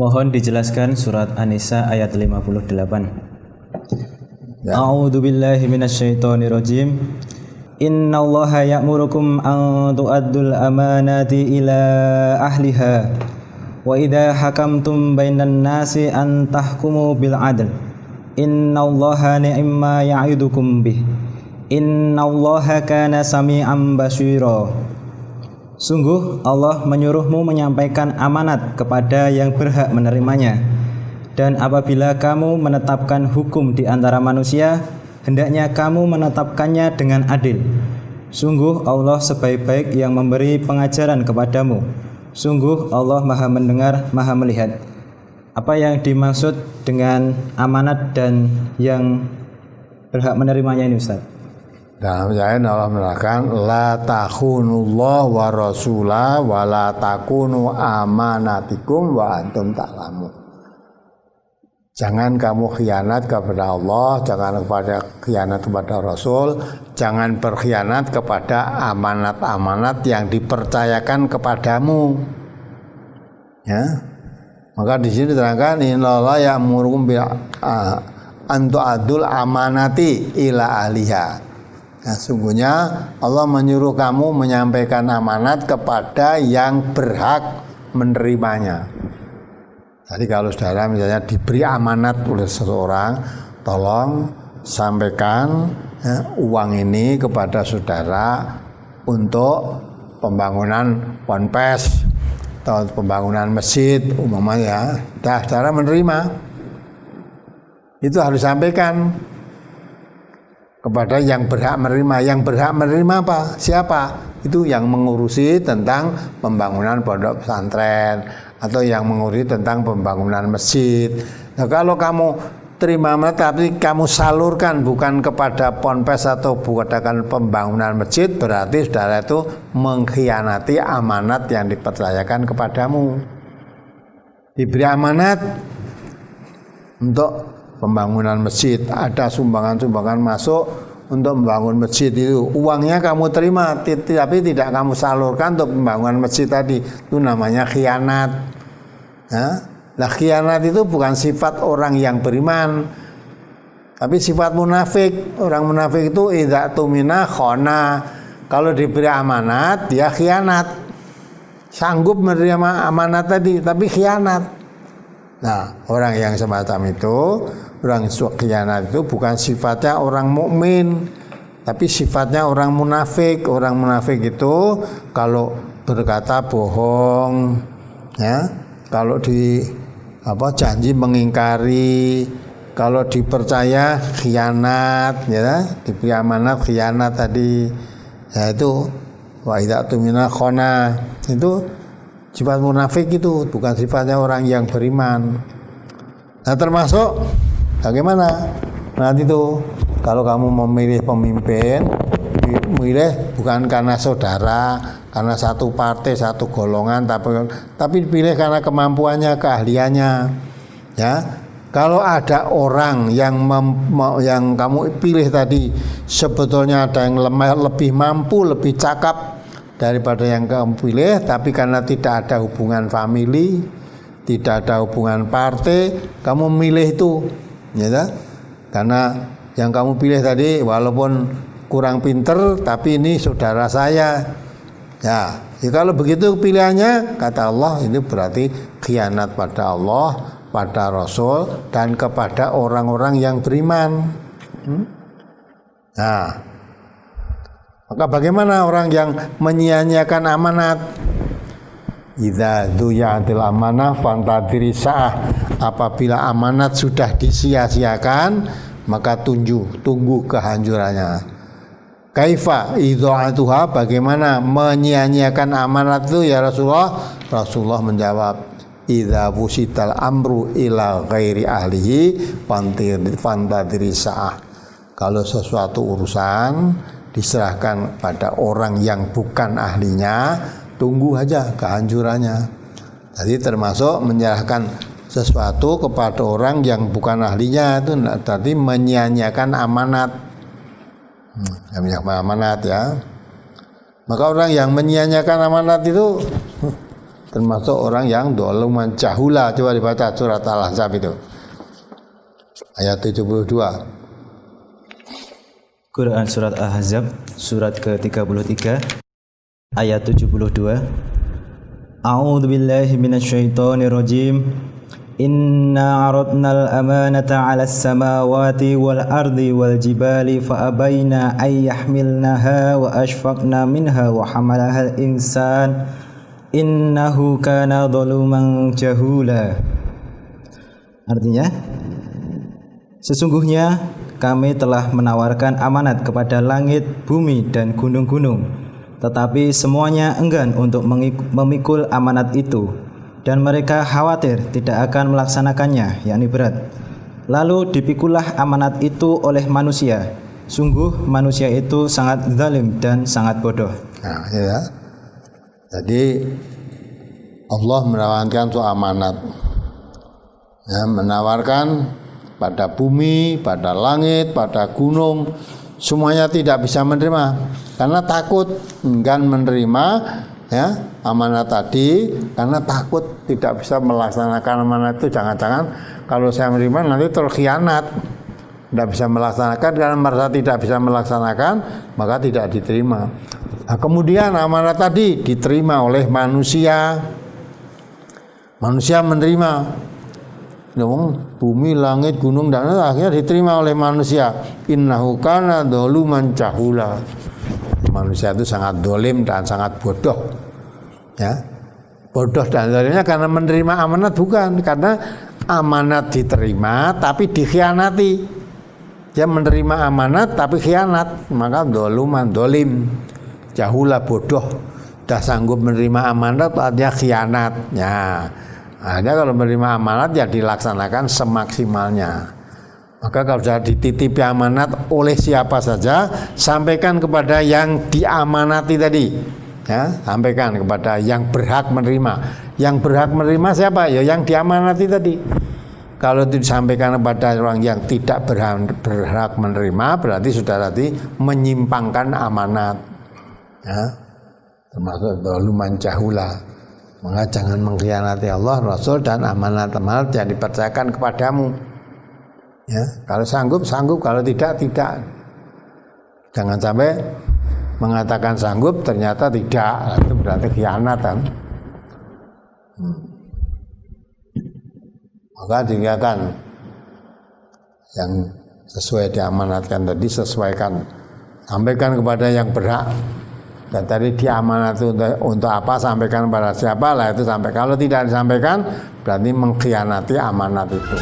Mohon dijelaskan surat An-Nisa ayat 58. Ya. A'udzu billahi minasyaitonir rajim. Innallaha ya'murukum an tu'addul amanati ila ahliha wa idza hakamtum bainan nasi an tahkumu bil adl. Innallaha ni'ma ya'idukum bih. Innallaha kana sami'an basira. Sungguh Allah menyuruhmu menyampaikan amanat kepada yang berhak menerimanya. Dan apabila kamu menetapkan hukum di antara manusia, hendaknya kamu menetapkannya dengan adil. Sungguh Allah sebaik-baik yang memberi pengajaran kepadamu. Sungguh Allah Maha mendengar, Maha melihat. Apa yang dimaksud dengan amanat dan yang berhak menerimanya ini, Ustaz? Dalam ayat Allah menerangkan la takhunullah wa rasulah wa la takunu amanatikum wa antum ta'lamun. Jangan kamu khianat kepada Allah, jangan khianat kepada Rasul, jangan berkhianat kepada amanat-amanat yang dipercayakan kepadamu. Ya. Maka di sini diterangkan innallaha ya'murukum bil antu'adul amanati ila ahliha. Nah, sungguhnya Allah menyuruh kamu menyampaikan amanat kepada yang berhak menerimanya. Jadi kalau saudara misalnya diberi amanat oleh seseorang, tolong sampaikan uang ini kepada saudara untuk pembangunan ponpes atau pembangunan masjid umpamanya. Saudara menerima, itu harus sampaikan kepada yang berhak menerima. Yang berhak menerima apa? Siapa? Itu yang mengurusi tentang pembangunan pondok pesantren atau yang mengurusi tentang pembangunan masjid. Nah, kalau kamu terima tapi kamu salurkan bukan kepada ponpes atau bukan pembangunan masjid, berarti saudara itu mengkhianati amanat yang dipercayakan kepadamu. Diberi amanat untuk pembangunan masjid, ada sumbangan-sumbangan masuk untuk membangun masjid, itu uangnya kamu terima tapi tidak kamu salurkan untuk pembangunan masjid tadi, itu namanya khianat. Nah, khianat itu bukan sifat orang yang beriman, tapi sifat munafik. Orang munafik itu idza tumina khona, kalau diberi amanat dia khianat, sanggup menerima amanat tadi tapi khianat. Nah, orang yang semacam itu, orang khianat itu bukan sifatnya orang mukmin, tapi sifatnya orang munafik. Orang munafik itu kalau berkata bohong, ya, kalau janji mengingkari, kalau dipercaya khianat, ya, diberi amanat khianat tadi, ya itu wa idza tumina khona, itu sifat munafik, itu bukan sifatnya orang yang beriman. Nah, termasuk bagaimana? Nanti itu kalau kamu memilih pemimpin, memilih bukan karena saudara, karena satu partai, satu golongan, tapi pilih karena kemampuannya, keahliannya. Ya, kalau ada orang yang kamu pilih tadi sebetulnya ada yang lebih mampu, lebih cakap daripada yang kamu pilih, tapi karena tidak ada hubungan famili, tidak ada hubungan partai, kamu milih itu, ya, karena yang kamu pilih tadi walaupun kurang pinter, tapi ini saudara saya, ya, kalau begitu pilihannya, kata Allah, ini berarti khianat pada Allah, pada Rasul, dan kepada orang-orang yang beriman. Nah, maka bagaimana orang yang menyia-nyiakan amanat? Idza duyatil amanah fantadiri sa'ah. Apabila amanat sudah disia-siakan, maka tunggu kehancurannya. Kaifa idha'atuha, bagaimana menyia-nyiakan amanat itu ya Rasulullah? Rasulullah menjawab, idza wusital amru ila ghairi ahlihi fantadiri sa'ah. Kalau sesuatu urusan diserahkan pada orang yang bukan ahlinya, tunggu aja kehancurannya. Jadi termasuk menyerahkan sesuatu kepada orang yang bukan ahlinya, itu tadi menyia-nyiakan amanat. Amanat, ya. Maka orang yang menyia-nyiakan amanat itu termasuk orang yang dzaluman jahula. Coba dibaca surat Al-Ahzab itu ayat 72. Quran surat Al-Ahzab surat ke-33 ayat 72. A'udzu billahi minasyaitonir rajim. Inna 'aradnal amanata 'alas samawati wal ardi wal jibali fa abaina ay yahmilnaha wa ashfaqna minha wa hamalahal insan innahu kana zaluman jahula. Artinya, sesungguhnya kami telah menawarkan amanat kepada langit, bumi dan gunung-gunung, tetapi semuanya enggan untuk memikul amanat itu, dan mereka khawatir tidak akan melaksanakannya, yakni berat. Lalu dipikulah amanat itu oleh manusia. Sungguh manusia itu sangat zalim dan sangat bodoh. Nah, ya. Jadi Allah menawarkan suatu amanat, ya, menawarkan pada bumi, pada langit, pada gunung, semuanya tidak bisa menerima karena takut enggan menerima, ya, amanat tadi, karena takut tidak bisa melaksanakan amanat itu. Jangan-jangan kalau saya menerima nanti terkhianat, tidak bisa melaksanakan, karena merasa tidak bisa melaksanakan maka tidak diterima. Nah, kemudian amanat tadi diterima oleh manusia. Manusia menerima, bumi, langit, gunung dan akhirnya diterima oleh manusia. Innahu kana dzaluman jahula. Manusia itu sangat dolim dan sangat bodoh. Ya, bodoh dan zalimnya karena menerima amanat, bukan karena amanat diterima tapi dikhianati. Dia menerima amanat tapi khianat, maka dzaluman, dolim, jahula, bodoh. Dah sanggup menerima amanat artinya khianat. Ya, ada kalau menerima amanat ya dilaksanakan semaksimalnya. Maka kalau sudah dititipi amanat oleh siapa saja, sampaikan kepada yang diamanati tadi. Ya, sampaikan kepada yang berhak menerima. Yang berhak menerima siapa? Ya yang diamanati tadi. Kalau itu disampaikan kepada orang yang tidak berhak menerima, berarti sudah tadi menyimpangkan amanat. Ya, termasuk dzaluman jahula. Maka jangan mengkhianati Allah, Rasul dan amanat-amanat yang dipercayakan kepadamu. Ya, kalau sanggup, sanggup, kalau tidak, tidak. Jangan sampai mengatakan sanggup ternyata tidak, itu berarti khianat kan. Maka dikatakan yang sesuai diamanatkan tadi sesuaikan, sampaikan kepada yang berhak. Dan tadi diamanat untuk apa, sampaikan kepada siapa lah itu sampai. Kalau tidak disampaikan berarti mengkhianati amanat itu.